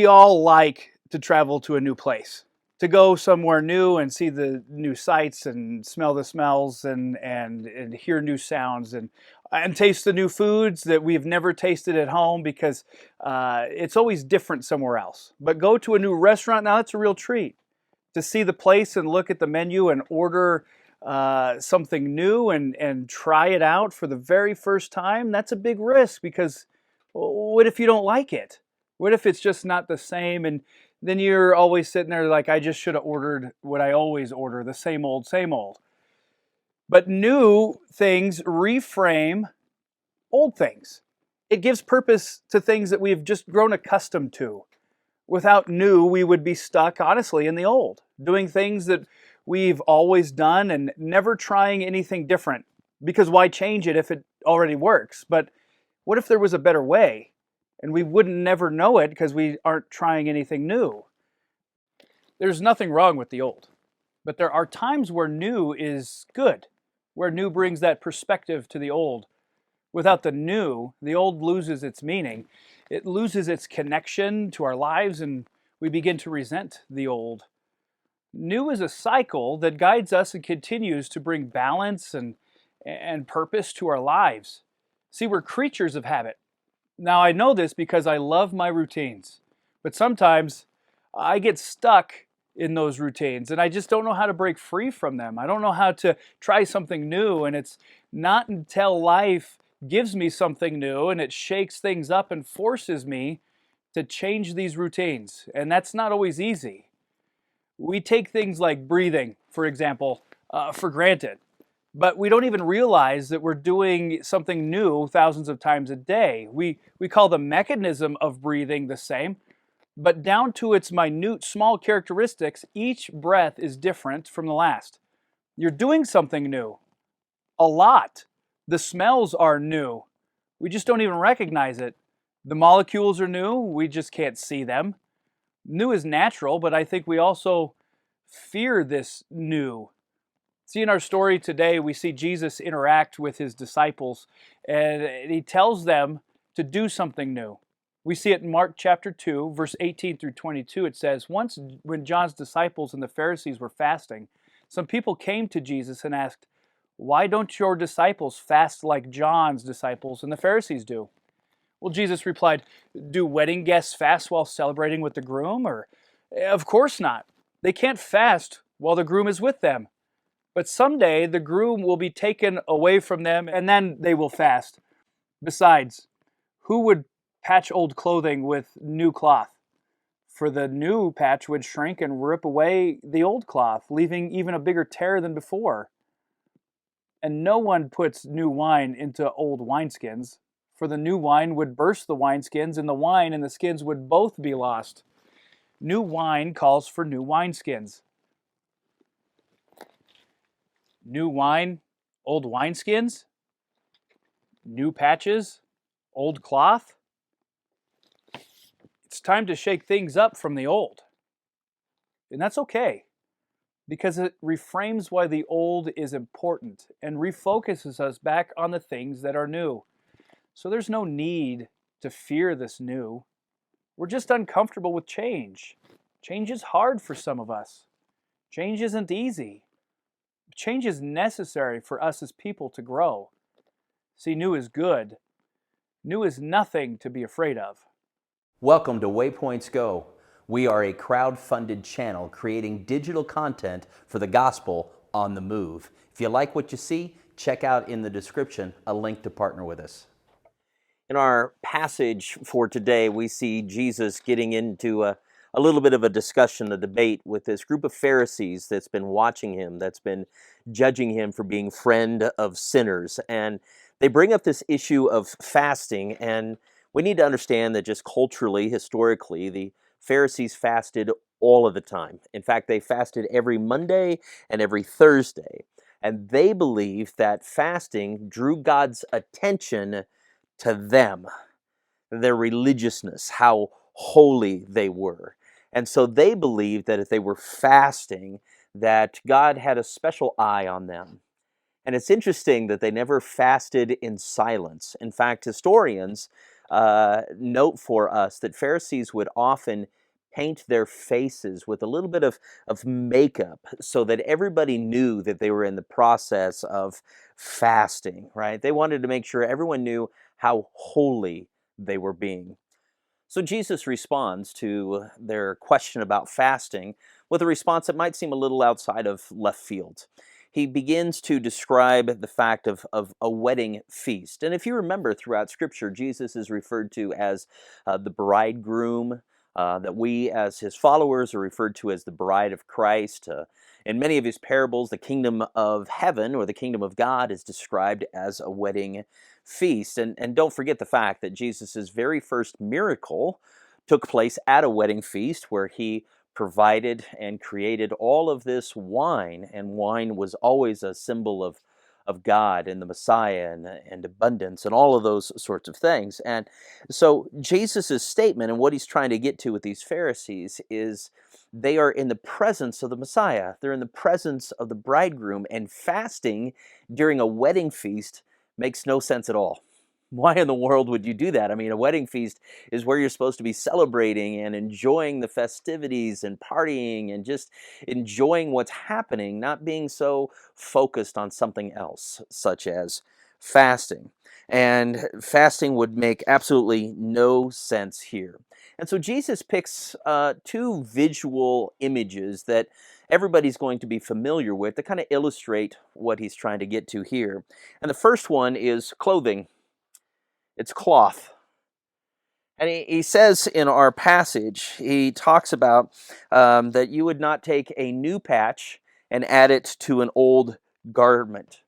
all like to travel to a new place, to go somewhere new and see the new sights and smell the smells and hear new sounds and taste the new foods that we've never tasted at home because it's always different somewhere else. But go to a new restaurant, now that's a real treat. To see the place and look at the menu and order something new and try it out for the very first time, that's a big risk because what if you don't like it? What if it's just not the same? And then you're always sitting there like, I just should have ordered what I always order, the same old, same old. But new things reframe old things. It gives purpose to things that we've just grown accustomed to. Without new, we would be stuck, honestly, in the old, doing things that we've always done and never trying anything different. Because why change it if it already works? But what if there was a better way? And we wouldn't never know it because we aren't trying anything new. There's nothing wrong with the old. But there are times where new is good, where new brings that perspective to the old. Without the new, the old loses its meaning. It loses its connection to our lives, and we begin to resent the old. New is a cycle that guides us and continues to bring balance and purpose to our lives. See, we're creatures of habit. Now, I know this because I love my routines, but sometimes I get stuck in those routines and I just don't know how to break free from them. I don't know how to try something new, and it's not until life gives me something new and it shakes things up and forces me to change these routines. And that's not always easy. We take things like breathing, for example, for granted, but we don't even realize that we're doing something new thousands of times a day. We call the mechanism of breathing the same, but down to its minute, small characteristics, each breath is different from the last. You're doing something new, a lot. The smells are new. We just don't even recognize it. The molecules are new. We just can't see them. New is natural, but I think we also fear this new. See, in our story today, we see Jesus interact with his disciples, and he tells them to do something new. We see it in Mark chapter 2, verse 18 through 22. It says, "Once when John's disciples and the Pharisees were fasting, some people came to Jesus and asked, 'Why don't your disciples fast like John's disciples and the Pharisees do?' Well, Jesus replied, 'Do wedding guests fast while celebrating with the groom? Or, of course not. They can't fast while the groom is with them. But someday the groom will be taken away from them, and then they will fast. Besides, who would patch old clothing with new cloth? For the new patch would shrink and rip away the old cloth, leaving even a bigger tear than before. And no one puts new wine into old wineskins, for the new wine would burst the wineskins, and the wine and the skins would both be lost. New wine calls for new wineskins.' New wine, old wineskins? New patches, old cloth? It's time to shake things up from the old. And that's okay, because it reframes why the old is important and refocuses us back on the things that are new. So there's no need to fear this new. We're just uncomfortable with change. Change is hard for some of us. Change isn't easy. Change is necessary for us as people to grow. See, new is good. New is nothing to be afraid of. Welcome to WaypointsGO. We are a crowd-funded channel creating digital content for the gospel on the move. If you like what you see, check out in the description a link to partner with us. In our passage for today, we see Jesus getting into a little bit of a discussion, a debate with this group of Pharisees that's been watching him, that's been judging him for being friend of sinners. And they bring up this issue of fasting, and we need to understand that just culturally, historically, the Pharisees fasted all of the time. In fact, they fasted every Monday and every Thursday. And they believed that fasting drew God's attention to them, their religiousness, how holy they were. And so they believed that if they were fasting, that God had a special eye on them. And it's interesting that they never fasted in silence. In fact, historians note for us that Pharisees would often paint their faces with a little bit of makeup so that everybody knew that they were in the process of fasting, right? They wanted to make sure everyone knew how holy they were being. So Jesus responds to their question about fasting with a response that might seem a little outside of left field. He begins to describe the fact of a wedding feast. And if you remember throughout Scripture, Jesus is referred to as the bridegroom, that we as his followers are referred to as the bride of Christ. In many of his parables, the kingdom of heaven or the kingdom of God is described as a wedding feast. And don't forget the fact that Jesus' very first miracle took place at a wedding feast where he provided and created all of this wine. And wine was always a symbol of God and the Messiah and abundance and all of those sorts of things. And so Jesus' statement and what he's trying to get to with these Pharisees is they are in the presence of the Messiah. They're in the presence of the bridegroom, and fasting during a wedding feast makes no sense at all. Why in the world would you do that? I mean, a wedding feast is where you're supposed to be celebrating and enjoying the festivities and partying and just enjoying what's happening, not being so focused on something else, such as fasting. And fasting would make absolutely no sense here. And so Jesus picks two visual images that everybody's going to be familiar with to kind of illustrate what he's trying to get to here. And the first one is clothing. It's cloth. And he says in our passage, he talks about that you would not take a new patch and add it to an old garment.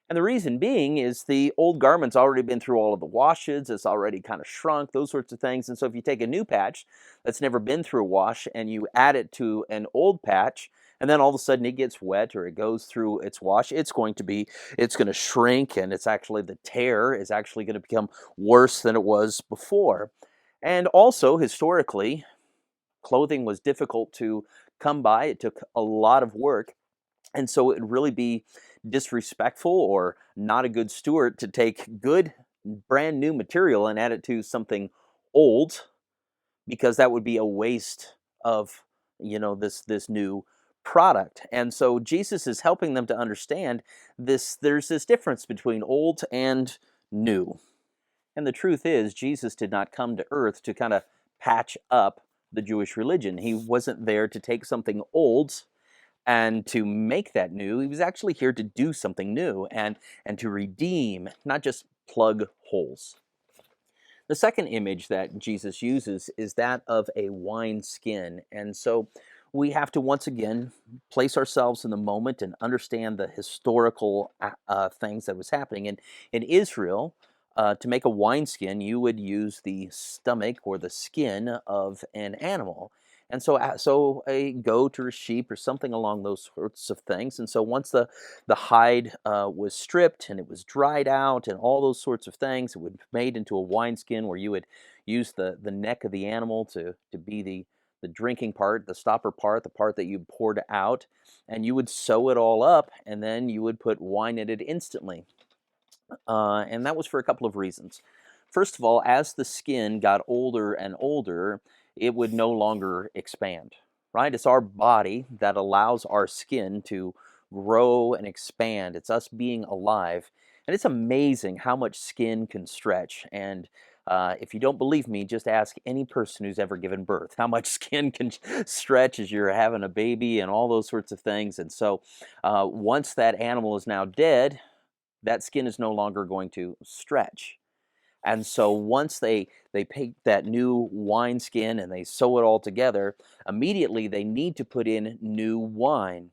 And the reason being is the old garment's already been through all of the washes, it's already kind of shrunk, those sorts of things. And so if you take a new patch that's never been through a wash and you add it to an old patch, and then all of a sudden it gets wet or it goes through its wash, it's going to shrink, and it's actually the tear is actually going to become worse than it was before. And also historically, clothing was difficult to come by. It took a lot of work. And so it would really be disrespectful or not a good steward to take good, brand new material and add it to something old, because that would be a waste of, this new product. And so Jesus is helping them to understand this. There's this difference between old and new. And the truth is, Jesus did not come to earth to kind of patch up the Jewish religion. He wasn't there to take something old and to make that new. He was actually here to do something new and to redeem, not just plug holes. The second image that Jesus uses is that of a wine skin. And so we have to once again place ourselves in the moment and understand the historical things that was happening. In Israel, to make a wineskin, you would use the stomach or the skin of an animal. And so a goat or a sheep or something along those sorts of things. And so once the hide was stripped and it was dried out and all those sorts of things, it would be made into a wineskin where you would use the neck of the animal to be the drinking part, the stopper part, the part that you poured out, and you would sew it all up, and then you would put wine in it instantly. And that was for a couple of reasons. First of all, as the skin got older and older, it would no longer expand, right? It's our body that allows our skin to grow and expand. It's us being alive. And it's amazing how much skin can stretch. And if you don't believe me, just ask any person who's ever given birth how much skin can stretch as you're having a baby and all those sorts of things. And so once that animal is now dead, that skin is no longer going to stretch. And so once they paint that new wine skin and they sew it all together, immediately they need to put in new wine.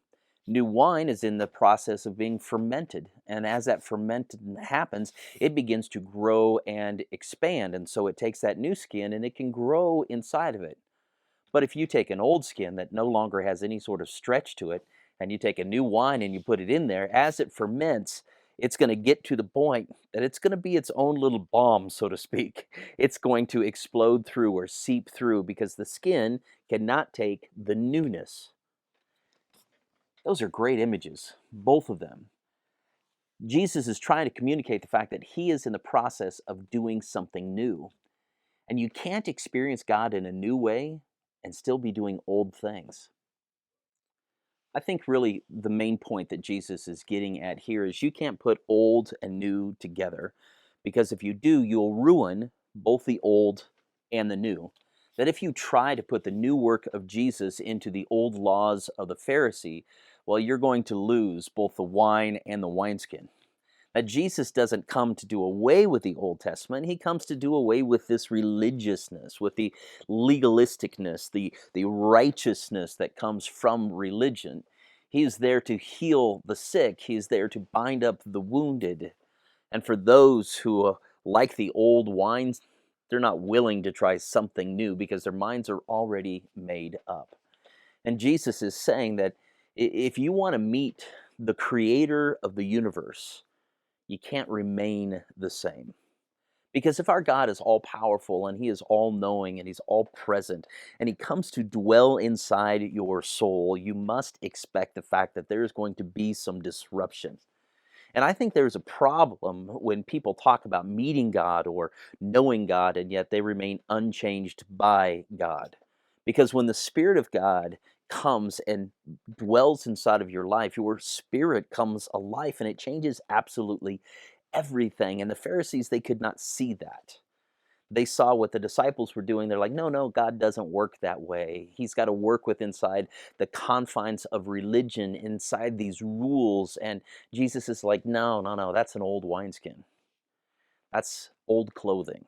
New wine is in the process of being fermented. And as that fermentation happens, it begins to grow and expand. And so it takes that new skin and it can grow inside of it. But if you take an old skin that no longer has any sort of stretch to it, and you take a new wine and you put it in there, as it ferments, it's going to get to the point that it's going to be its own little bomb, so to speak. It's going to explode through or seep through because the skin cannot take the newness. Those are great images, both of them. Jesus is trying to communicate the fact that he is in the process of doing something new. And you can't experience God in a new way and still be doing old things. I think really the main point that Jesus is getting at here is you can't put old and new together, because if you do, you'll ruin both the old and the new. That if you try to put the new work of Jesus into the old laws of the Pharisee, well, you're going to lose both the wine and the wineskin. That Jesus doesn't come to do away with the Old Testament. He comes to do away with this religiousness, with the legalisticness, the righteousness that comes from religion. He is there to heal the sick. He is there to bind up the wounded. And for those who, like the old wines, they're not willing to try something new because their minds are already made up. And Jesus is saying that if you want to meet the creator of the universe, you can't remain the same. Because if our God is all powerful and He is all knowing and He's all present and He comes to dwell inside your soul, you must expect the fact that there is going to be some disruption. And I think there's a problem when people talk about meeting God or knowing God and yet they remain unchanged by God. Because when the Spirit of God comes and dwells inside of your life, your spirit comes alive and it changes absolutely everything. And the Pharisees, they could not see that. They saw what the disciples were doing. They're like, no, no, God doesn't work that way. He's got to work with inside the confines of religion, inside these rules. And Jesus is like, no, no, no, that's an old wineskin. That's old clothing.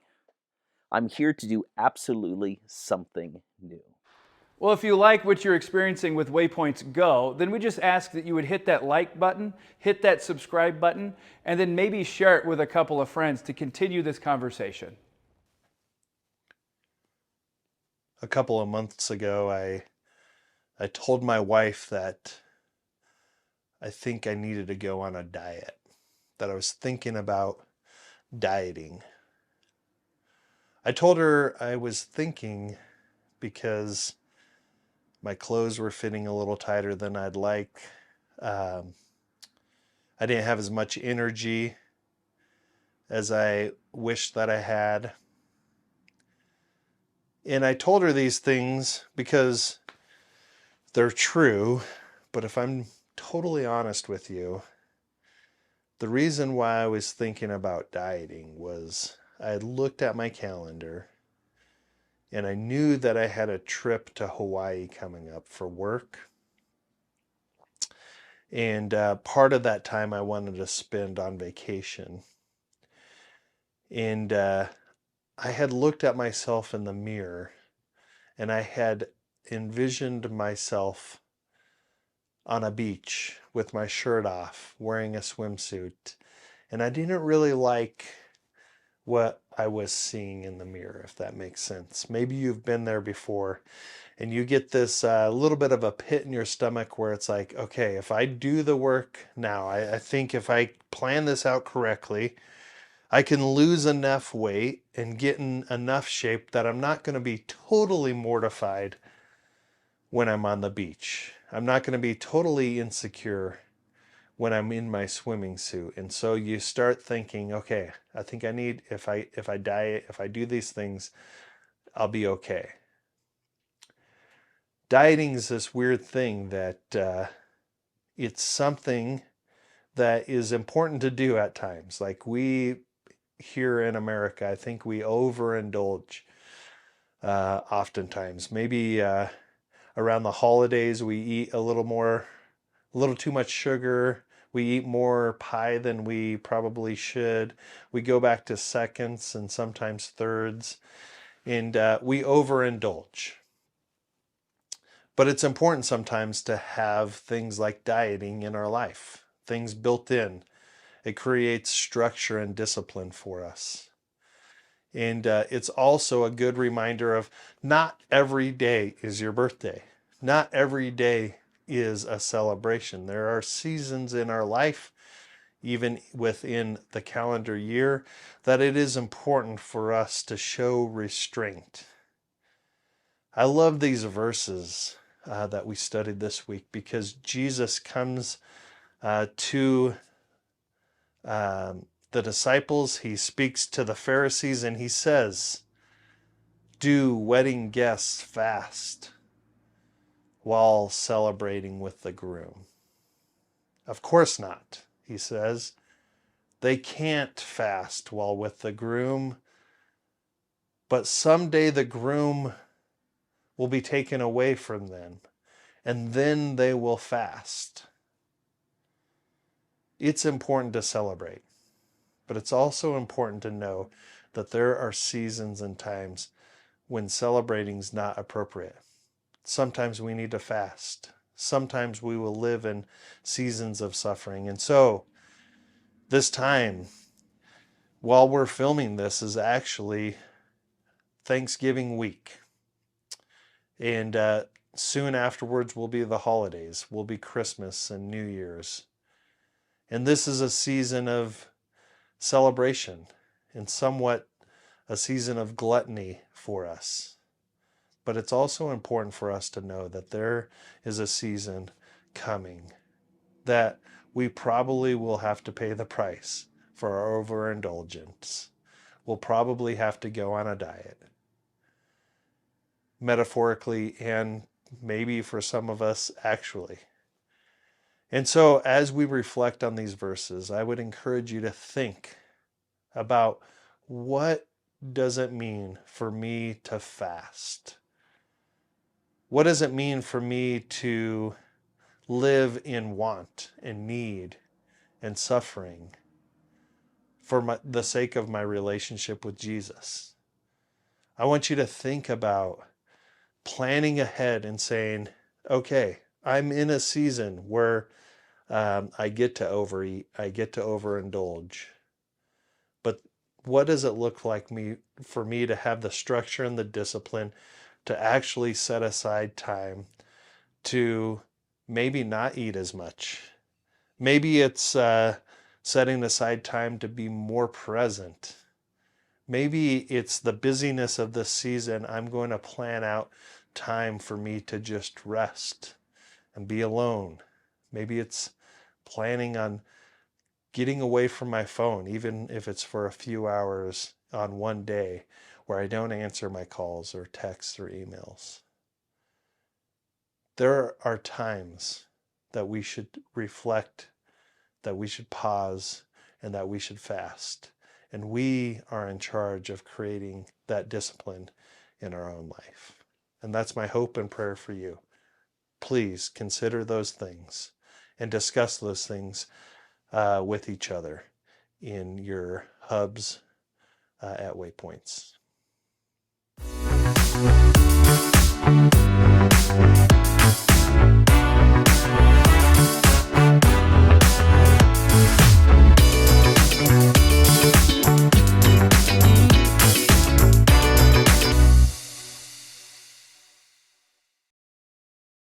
I'm here to do absolutely something new. Well, if you like what you're experiencing with Waypoints Go, then we just ask that you would hit that like button, hit that subscribe button, and then maybe share it with a couple of friends to continue this conversation. A couple of months ago, I told my wife that I think I needed to go on a diet, that I was thinking about dieting. I told her I was thinking because my clothes were fitting a little tighter than I'd like. Um, I didn't have as much energy as I wished that I had. And I told her these things because they're true, but if I'm totally honest with you, the reason why I was thinking about dieting was I had looked at my calendar and I knew that I had a trip to Hawaii coming up for work. And part of that time I wanted to spend on vacation. And I had looked at myself in the mirror and I had envisioned myself on a beach with my shirt off, wearing a swimsuit. And I didn't really like what I was seeing in the mirror, if that makes sense. Maybe you've been there before and you get this little bit of a pit in your stomach where it's like, okay, if I do the work now, I think if I plan this out correctly, I can lose enough weight and get in enough shape that I'm not going to be totally mortified when I'm on the beach. I'm not going to be totally insecure when I'm in my swimming suit. And so you start thinking, okay, I think I need, if I diet, if I do these things, I'll be okay. Dieting is this weird thing that it's something that is important to do at times. Like we here in America, I think we overindulge oftentimes. Maybe around the holidays, we eat a little too much sugar. We eat more pie than we probably should. We go back to seconds and sometimes thirds, and we overindulge. But it's important sometimes to have things like dieting in our life, things built in. It creates structure and discipline for us. And it's also a good reminder of not every day is your birthday. Not every day is a celebration. There are seasons in our life, even within the calendar year, that it is important for us to show restraint. I love these verses that we studied this week because Jesus comes to the disciples, he speaks to the Pharisees, and he says, Do wedding guests fast while celebrating with the groom? Of course not, he says. They can't fast while with the groom, but someday the groom will be taken away from them, and then they will fast. It's important to celebrate, but it's also important to know that there are seasons and times when celebrating is not appropriate. Sometimes we need to fast. Sometimes we will live in seasons of suffering. And so, this time, while we're filming this, is actually Thanksgiving week. And soon afterwards will be the holidays, will be Christmas and New Year's. And this is a season of celebration and somewhat a season of gluttony for us. But it's also important for us to know that there is a season coming that we probably will have to pay the price for our overindulgence. We'll probably have to go on a diet, metaphorically, and maybe for some of us actually. And so as we reflect on these verses, I would encourage you to think about, what does it mean for me to fast? What does it mean for me to live in want and need and suffering for the sake of my relationship with Jesus? I want you to think about planning ahead and saying, okay, I'm in a season where I get to overeat, I get to overindulge. But what does it look like for me to have the structure and the discipline to actually set aside time to maybe not eat as much? Maybe it's setting aside time to be more present. Maybe it's the busyness of this season. I'm going to plan out time for me to just rest and be alone. Maybe it's planning on getting away from my phone, even if it's for a few hours on one day where I don't answer my calls or texts or emails. There are times that we should reflect, that we should pause, and that we should fast. And we are in charge of creating that discipline in our own life. And that's my hope and prayer for you. Please consider those things and discuss those things with each other in your hubs at Waypoints.